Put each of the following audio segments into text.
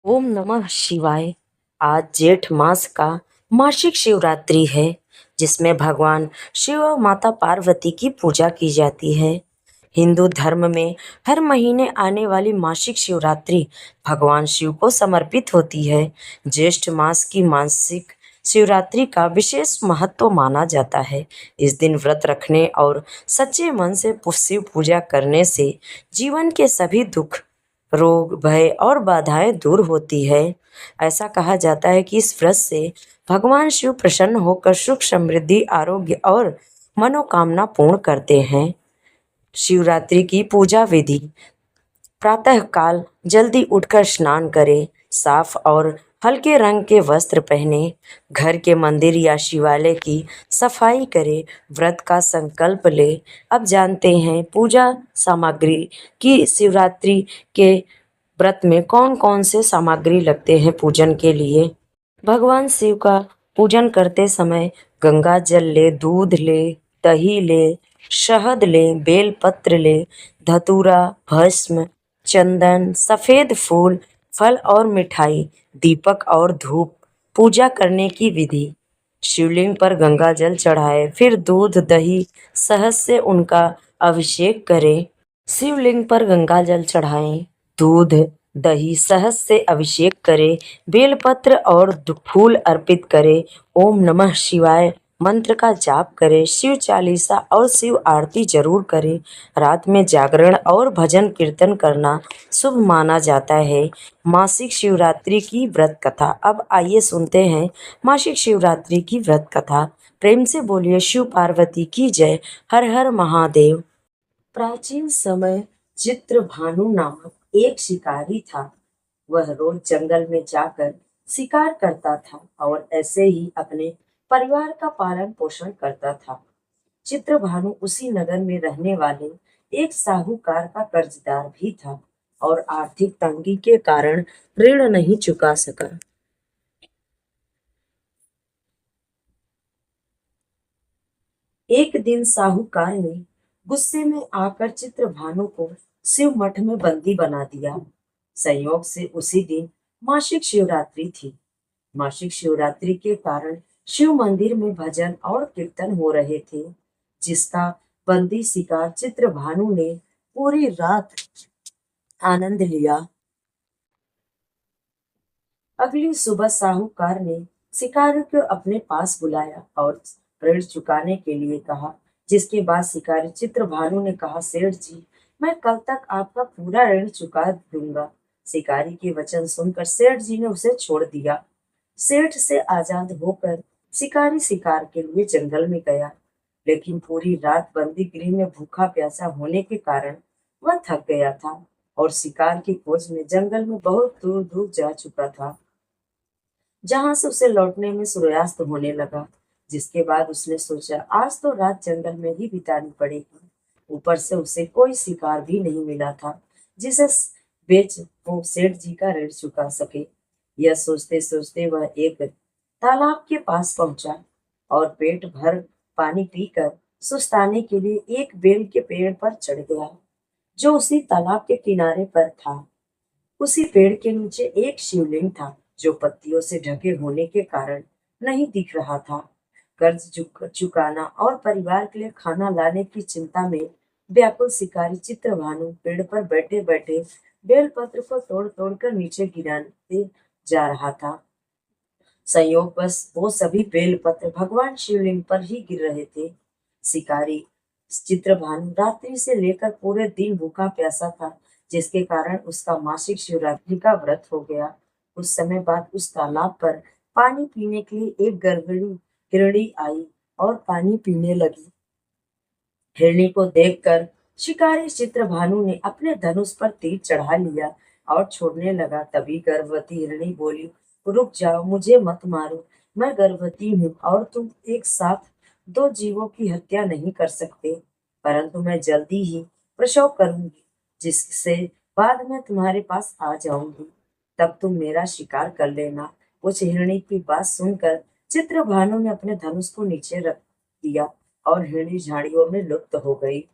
ओम नमः शिवाय। आज जेठ मास का मासिक शिवरात्रि है, जिसमें भगवान शिव और माता पार्वती की पूजा की जाती है। हिंदू धर्म में हर महीने आने वाली मासिक शिवरात्रि भगवान शिव को समर्पित होती है। ज्येष्ठ मास की मासिक शिवरात्रि का विशेष महत्व माना जाता है। इस दिन व्रत रखने और सच्चे मन से शिव पूजा करने से जीवन के सभी दुख, रोग, भय और बाधाएं दूर होती है। ऐसा कहा जाता है कि इस व्रत से भगवान शिव प्रसन्न होकर सुख, समृद्धि, आरोग्य और मनोकामना पूर्ण करते हैं। शिवरात्रि की पूजा विधि: प्रातःकाल जल्दी उठकर स्नान करें, साफ और हल्के रंग के वस्त्र पहने, घर के मंदिर या शिवालय की सफाई करें, व्रत का संकल्प ले। अब जानते हैं पूजा सामग्री की। शिवरात्रि के व्रत में कौन कौन से सामग्री लगते हैं पूजन के लिए। भगवान शिव का पूजन करते समय गंगा जल ले, दूध ले, दही ले, शहद ले, बेल पत्र ले, धतूरा, भस्म, चंदन, सफेद फूल, फल और मिठाई, दीपक और धूप। पूजा करने की विधि: शिवलिंग पर गंगा जल चढ़ाए, फिर दूध, दही, शहद से उनका अभिषेक करें। शिवलिंग पर गंगा जल चढ़ाएं, दूध, दही, शहद से अभिषेक करें, बेलपत्र और फूल अर्पित करें। ओम नमः शिवाय मंत्र का जाप करें, शिव चालीसा और शिव आरती जरूर करें। रात में जागरण और भजन कीर्तन करना शुभ माना जाता है। मासिक शिवरात्रि की व्रत कथा। अब आइए सुनते हैं मासिक शिवरात्रि की व्रत कथा। प्रेम से बोलिए शिव पार्वती की जय। हर हर महादेव। प्राचीन समय चित्रभानु नामक एक शिकारी था। वह रोज जंगल में जाकर शिकार करता था और ऐसे ही अपने परिवार का पालन पोषण करता था। चित्रभानु उसी नगर में रहने वाले एक साहूकार का कर्जदार भी था और आर्थिक तंगी के कारण ऋण नहीं चुका सका। एक दिन साहूकार ने गुस्से में आकर चित्रभानु को शिव मठ में बंदी बना दिया। संयोग से उसी दिन मासिक शिवरात्रि थी। मासिक शिवरात्रि के कारण शिव मंदिर में भजन और कीर्तन हो रहे थे, जिसका बंदी शिकार चित्रभानु ने पूरी रात आनंद लिया। अगली सुबह साहूकार ने शिकारी को अपने पास बुलाया और ऋण चुकाने के लिए कहा। जिसके बाद शिकारी चित्रभानु ने कहा, सेठ जी, मैं कल तक आपका पूरा ऋण चुका दूंगा। शिकारी के वचन सुनकर सेठ जी ने उसे छोड़ दिया। सेठ से आजाद होकर शिकारी शिकार के लिए जंगल में गया, लेकिन पूरी रात बंदी गृह में भूखा प्यासा होने के कारण वह थक गया था और शिकार की खोज में जंगल में बहुत दूर दूर जा चुका था, जहां से उसे लौटने में सूर्यास्त होने लगा। जिसके बाद उसने सोचा, आज तो रात जंगल में ही बितानी पड़ेगी। ऊपर से उसे कोई शिकार भी नहीं मिला था जिसे बेच वो सेठ जी का ऋण चुका सके। यह सोचते सोचते वह एक तालाब के पास पहुंचा और पेट भर पानी पीकर सुस्ताने के लिए एक बेल के पेड़ पर चढ़ गया, जो उसी तालाब के किनारे पर था। उसी पेड़ के नीचे एक शिवलिंग था, जो पत्तियों से ढके होने के कारण नहीं दिख रहा था। कर्ज चुकाना और परिवार के लिए खाना लाने की चिंता में व्याकुल शिकारी चित्रभानु पेड़ पर बैठे बैठे बेलपत्र को तोड़ तोड़ कर नीचे गिराते जा रहा था। संयोगवश वो सभी बेलपत्र भगवान शिवलिंग पर ही गिर रहे थे। शिकारी चित्रभानु रात्रि से लेकर पूरे दिन भूखा प्यासा था, जिसके कारण उसका मासिक शिवरात्रि का व्रत हो गया। कुछ समय बाद उस तालाब पर पानी पीने के लिए एक गर्भिणी हिरणी आई और पानी पीने लगी। हिरणी को देखकर शिकारी चित्रभानु ने अपने धनुष पर तीर चढ़ा लिया और छोड़ने लगा। तभी गर्भवती हिरणी बोली, रुक जाओ, मुझे मत मारो। मैं गर्भवती हूँ और तुम एक साथ दो जीवों की हत्या नहीं कर सकते। परंतु मैं जल्दी ही प्रसव करूंगी, जिससे बाद में तुम्हारे पास आ जाऊंगी। तब तुम मेरा शिकार कर लेना। उस हिरणी की बात सुनकर चित्रभानु ने अपने धनुष को नीचे रख दिया और हिरणी झाड़ियों में लुप्त हो गई।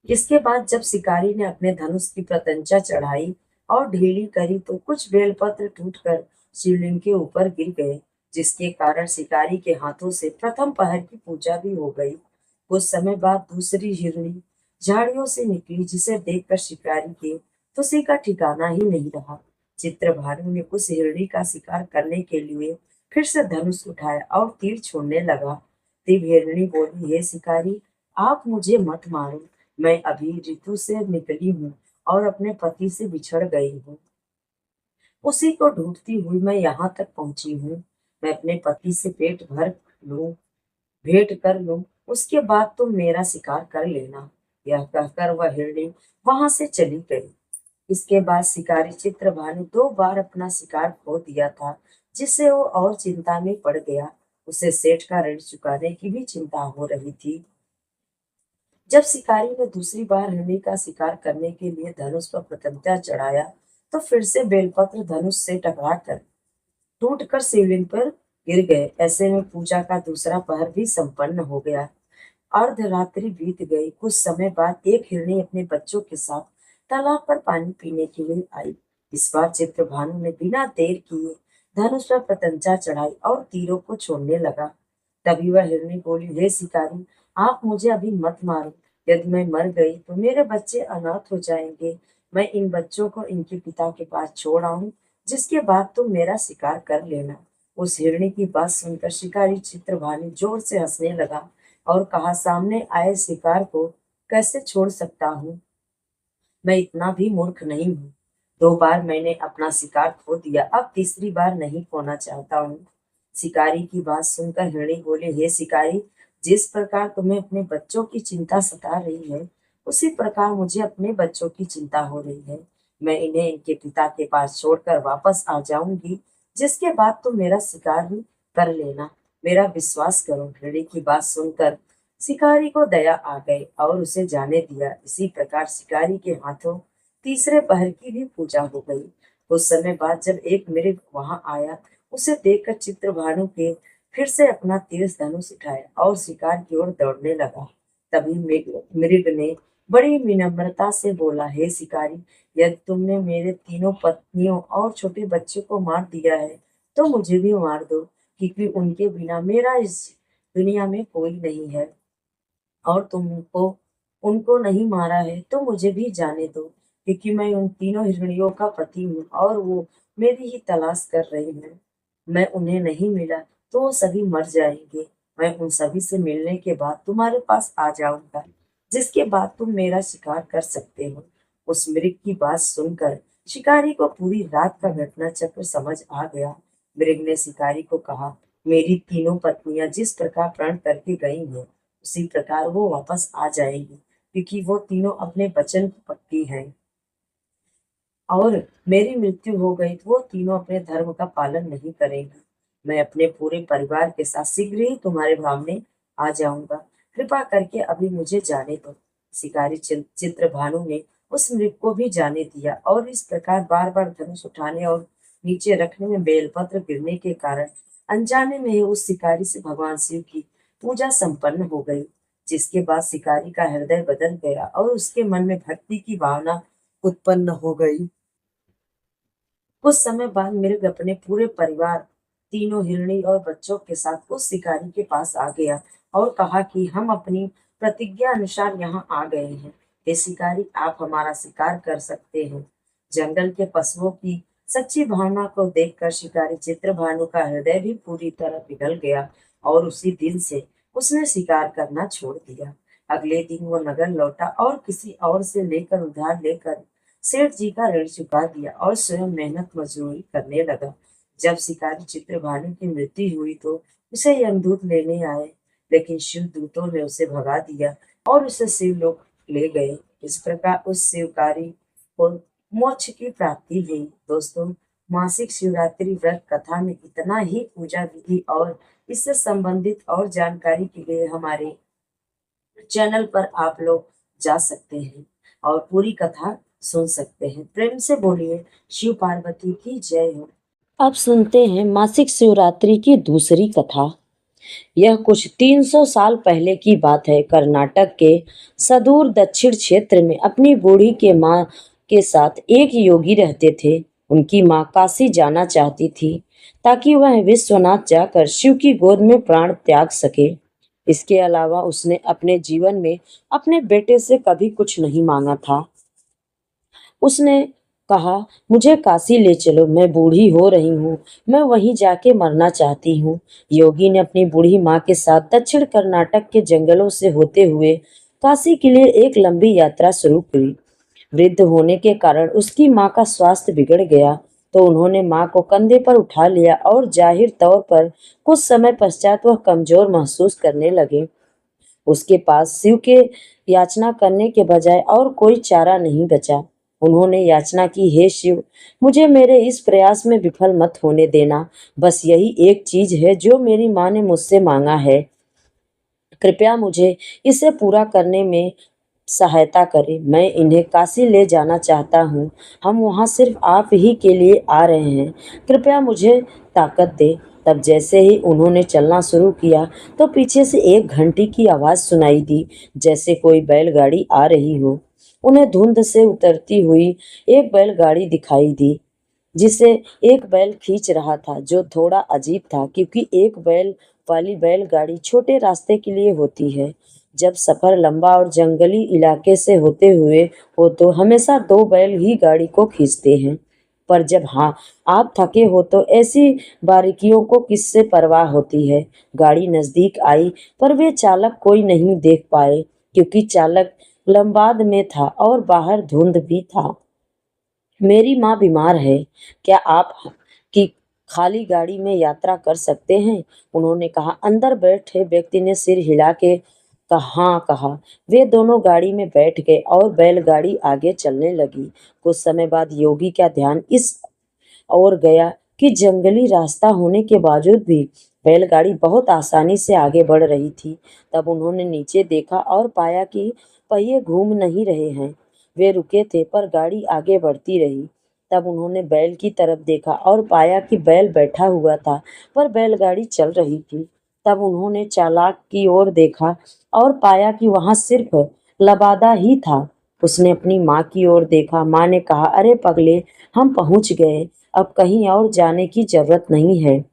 इसके बाद जब शिकारी ने अपने धनुष की प्रत्यंचा चढ़ाई और ढीली करी तो कुछ बेलपत्र टूटकर शिवलिंग के ऊपर गिर गए, जिसके कारण शिकारी के हाथों से प्रथम पहर की पूजा भी हो गई। कुछ समय बाद दूसरी हिरणी झाड़ियों से निकली, जिसे देखकर शिकारी के खुशी का ठिकाना ही नहीं रहा। चित्रभानु ने उस हिरणी का शिकार करने के लिए फिर से धनुष उठाया और तीर छोड़ने लगा। तब हिरणी बोली, हे शिकारी, आप मुझे मत मारो। मैं अभी ऋतु से निकली हूँ और अपने पति से बिछड़ गई हूँ। उसी को ढूंढती हुई मैं यहाँ तक पहुंची हूँ। मैं अपने पति से पेट भर लूं, भेंट कर लूं, उसके बाद तुम मेरा शिकार कर लेना। यह कहकर वह हिरणी वहां से चली गई। इसके बाद शिकारी चित्रभानु 2 बार अपना शिकार खो दिया था, जिससे वो और चिंता में पड़ गया। उसे सेठ का ऋण चुकाने की भी चिंता हो रही थी। जब शिकारी ने दूसरी बार हिरणी का शिकार करने के लिए धनुष पर प्रत्यंचा चढ़ाया, तो फिर से बेलपत्र धनुष से टकराकर टूटकर शिवलिंग पर गिर गए। ऐसे में पूजा का दूसरा पहर भी संपन्न हो गया। अर्धरात्रि बीत गई। कुछ समय बाद एक हिरणी अपने बच्चों के साथ तालाब पर पानी पीने के लिए आई। इस बार चित्रभानु ने बिना देर किए धनुष पर प्रत्यंचा चढ़ाई और तीरों को छोड़ने लगा। तभी वह हिरणी बोली, हे शिकारी, आप मुझे अभी मत मारो। यदि मैं मर गई तो मेरे बच्चे अनाथ हो जाएंगे। मैं इन बच्चों को इनके पिता के पास छोड़ आऊं, जिसके बाद तुम मेरा शिकार कर लेना। उस हिरणी की बात सुनकर शिकारी चित्रभानु जोर से हंसने लगा और कहा, सामने आए शिकार को कैसे छोड़ सकता हूँ? मैं इतना भी मूर्ख नहीं हूँ। 2 बार मैंने अपना शिकार खो दिया, अब तीसरी बार नहीं खोना चाहता हूँ। शिकारी की बात सुनकर हिरणी बोले, हे शिकारी, जिस प्रकार तुम्हें अपने बच्चों की चिंता सता रही है, उसी प्रकार मुझे अपने बच्चों की चिंता हो रही है। मैं इन्हें इनके पिता के पास छोड़कर वापस आ जाऊंगी, जिसके बाद तुम मेरा शिकार भी कर लेना। मेरा विश्वास करो। हिरणी की बात सुनकर शिकारी को दया आ गई और उसे जाने दिया। इसी प्रकार शिकारी के हाथों तीसरे पहर की भी पूजा हो गई। कुछ समय बाद जब एक मृग वहां आया, उसे देखकर चित्रभानु के फिर से अपना तीर धनुष उठाया और शिकार की ओर दौड़ने लगा। तभी मृग ने बड़ी विनम्रता से बोला, हे शिकारी, यदि तुमने मेरे तीनों पत्नियों और छोटे बच्चे को मार दिया है, तो मुझे भी मार दो, क्योंकि उनके बिना मेरा इस दुनिया में कोई नहीं है। और तुमको उनको नहीं मारा है तो मुझे भी जाने दो, क्योंकि मैं उन तीनों हिरणियों का पति हूँ और वो मेरी ही तलाश कर रही हैं। मैं उन्हें नहीं मिला तो वो सभी मर जाएंगे। मैं उन सभी से मिलने के बाद तुम्हारे पास आ जाऊंगा, जिसके बाद तुम मेरा शिकार कर सकते हो। उस मृग की बात सुनकर शिकारी को पूरी रात का घटना चक्र समझ आ गया। मृग ने शिकारी को कहा, मेरी तीनों पत्नियां जिस प्रकार प्रण करके गई हैं, उसी प्रकार वो वापस आ जाएगी, क्योंकि वो तीनों अपने वचन की पक्की हैं। और मेरी मृत्यु हो गई तो वो तीनों अपने धर्म का पालन नहीं करेंगी। मैं अपने पूरे परिवार के साथ शीघ्र ही तुम्हारे सामने आ जाऊंगा। कृपा करके अभी मुझे जाने दो। शिकारी चित्रभानु ने उस मृग को भी जाने दिया और इस प्रकार बार बार धनुष उठाने और नीचे रखने में बेलपत्र गिरने के कारण अनजाने में ही उस शिकारी से भगवान शिव की पूजा संपन्न हो गई। जिसके बाद शिकारी का हृदय बदल गया और उसके मन में भक्ति की भावना उत्पन्न हो गई। कुछ समय बाद मृग अपने पूरे परिवार, तीनों हिरणी और बच्चों के साथ उस शिकारी के पास आ गया और कहा कि हम अपनी प्रतिज्ञा अनुसार यहाँ आ गए हैं। हे शिकारी, आप हमारा शिकार कर सकते हैं। जंगल के पशुओं की सच्ची भावना को देखकर शिकारी चित्रभानु का हृदय भी पूरी तरह पिघल गया और उसी दिन से उसने शिकार करना छोड़ दिया। अगले दिन वो नगर लौटा और किसी और से लेकर उधार लेकर सेठ जी का ऋण चुका दिया और स्वयं मेहनत मजदूरी करने लगा। जब शिकारी चित्रभानु की मृत्यु हुई तो उसे यमदूत लेने आए, लेकिन शिव दूतों ने उसे भगा दिया और उसे शिवलोक ले गए। इस प्रकार उस शिवकारी को मोक्ष की प्राप्ति हुई। दोस्तों, मासिक शिवरात्रि व्रत कथा में इतना ही। पूजा विधि और इससे संबंधित और जानकारी के लिए हमारे चैनल पर आप लोग जा सकते हैं और पूरी कथा सुन सकते हैं। प्रेम से बोलिए, शिव पार्वती की जय हो। अब सुनते हैं मासिक शिवरात्रि की दूसरी कथा। यह कुछ 300 साल पहले की बात है। कर्नाटक के सुदूर दक्षिण क्षेत्र में अपनी बूढ़ी के साथ एक योगी रहते थे। उनकी माँ काशी जाना चाहती थी ताकि वह विश्वनाथ जाकर शिव की गोद में प्राण त्याग सके। इसके अलावा उसने अपने जीवन में अपने बेटे से कभी कुछ नहीं मांगा था। उसने कहा, मुझे काशी ले चलो, मैं बूढ़ी हो रही हूँ, मैं वहीं जाके मरना चाहती हूँ। योगी ने अपनी बूढ़ी माँ के साथ दक्षिण कर्नाटक के जंगलों से होते हुए काशी के लिए एक लंबी यात्रा शुरू की। वृद्ध होने के कारण उसकी माँ का स्वास्थ्य बिगड़ गया, तो उन्होंने माँ को कंधे पर उठा लिया और जाहिर तौर पर कुछ समय पश्चात वह कमजोर महसूस करने लगे। उसके पास शिव के याचना करने के बजाय और कोई चारा नहीं बचा। उन्होंने याचना की, हे शिव, मुझे मेरे इस प्रयास में विफल मत होने देना। बस यही एक चीज है जो मेरी माँ ने मुझसे मांगा है। कृपया मुझे इसे पूरा करने में सहायता करें। मैं इन्हें काशी ले जाना चाहता हूँ। हम वहाँ सिर्फ आप ही के लिए आ रहे हैं। कृपया मुझे ताकत दे। तब जैसे ही उन्होंने चलना शुरू किया तो पीछे से एक घंटी की आवाज़ सुनाई दी, जैसे कोई बैलगाड़ी आ रही हो। उन्हें धुंध से उतरती हुई एक बैलगाड़ी दिखाई दी, जिसे एक बैल खींच रहा था, जो थोड़ा अजीब था क्योंकि एक बैल वाली बैलगाड़ी छोटे रास्ते के लिए होती है। जब सफर लंबा और जंगली इलाके से होते हुए हो तो हमेशा दो बैल ही गाड़ी को खींचते हैं। पर जब हाँ आप थके हो तो ऐसी बारीकियों को किससे परवाह होती है। गाड़ी नजदीक आई पर वे चालक कोई नहीं देख पाए क्योंकि चालक लंबाद में था और बाहर धुंध भी था। मेरी माँ बीमार है, क्या आप की खाली गाड़ी में यात्रा कर सकते हैं? उन्होंने कहा। अंदर बैठे व्यक्ति ने सिर हिला के हाँ कहा। वे दोनों गाड़ी में बैठ गए और बैलगाड़ी आगे चलने लगी। कुछ समय बाद योगी का ध्यान इस ओर गया कि जंगली रास्ता होने के बावजूद भी बैलगाड़ी बहुत आसानी से आगे बढ़ रही थी। तब उन्होंने नीचे देखा और पाया कि पहिए घूम नहीं रहे हैं। वे रुके थे पर गाड़ी आगे बढ़ती रही। तब उन्होंने बैल की तरफ देखा और पाया कि बैल बैठा हुआ था पर बैलगाड़ी चल रही थी। तब उन्होंने चालाक की ओर देखा और पाया कि वहां सिर्फ लबादा ही था। उसने अपनी माँ की ओर देखा। माँ ने कहा, अरे पगले, हम पहुंच गए, अब कहीं और जाने की जरूरत नहीं है,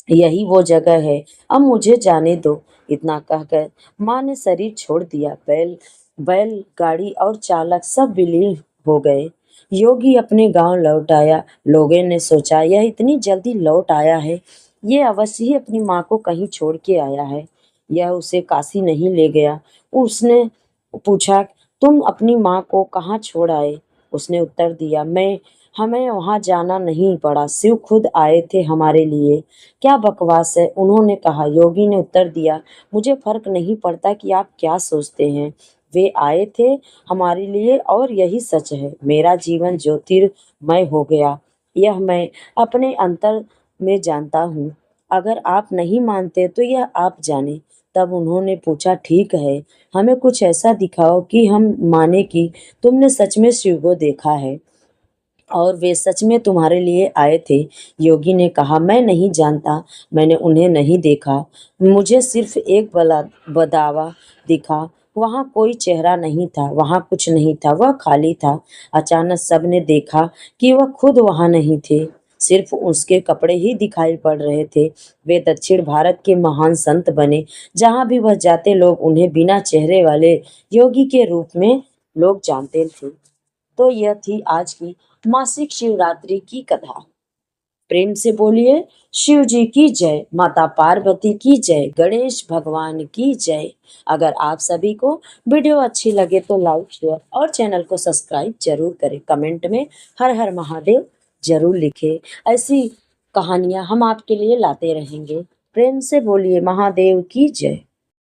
यही वो जगह है, अब मुझे जाने दो। इतना कहकर माँ ने शरीर छोड़ दिया। बैल गाड़ी और चालक सब विलीन हो गए। योगी अपने गांव लौट आया। लोगों ने सोचा, यह इतनी जल्दी लौट आया है, ये अवश्य ही अपनी माँ को कहीं छोड़ के आया है, यह उसे काशी नहीं ले गया। उसने पूछा, तुम अपनी माँ को कहाँ छोड़ आए? उसने उत्तर दिया, मैं हमें वहां जाना नहीं पड़ा, शिव खुद आए थे हमारे लिए। क्या बकवास है, उन्होंने कहा। योगी ने उत्तर दिया, मुझे फर्क नहीं पड़ता कि आप क्या सोचते हैं, वे आए थे हमारे लिए और यही सच है। मेरा जीवन ज्योतिर्मय हो गया, यह मैं अपने अंतर में जानता हूँ। अगर आप नहीं मानते तो यह आप जाने। तब उन्होंने पूछा, ठीक है, हमें कुछ ऐसा दिखाओ कि हम माने कि तुमने सच में शिव को देखा है और वे सच में तुम्हारे लिए आए थे। योगी ने कहा, मैं नहीं जानता, मैंने उन्हें नहीं देखा, मुझे सिर्फ एक बदावा दिखा। वहाँ कोई चेहरा नहीं था, वहाँ कुछ नहीं था, वह खाली था। अचानक सबने देखा कि वह खुद वहाँ नहीं थे, सिर्फ उसके कपड़े ही दिखाई पड़ रहे थे। वे दक्षिण भारत के महान संत बने। जहाँ भी वह जाते लोग उन्हें बिना चेहरे वाले योगी के रूप में लोग जानते थे। तो यह थी आज की मासिक शिवरात्रि की कथा। प्रेम से बोलिए शिव जी की जय, माता पार्वती की जय, गणेश भगवान की जय। अगर आप सभी को वीडियो अच्छी लगे तो लाइक, शेयर और चैनल को सब्सक्राइब जरूर करें। कमेंट में हर हर महादेव जरूर लिखें। ऐसी कहानियां हम आपके लिए लाते रहेंगे। प्रेम से बोलिए महादेव की जय।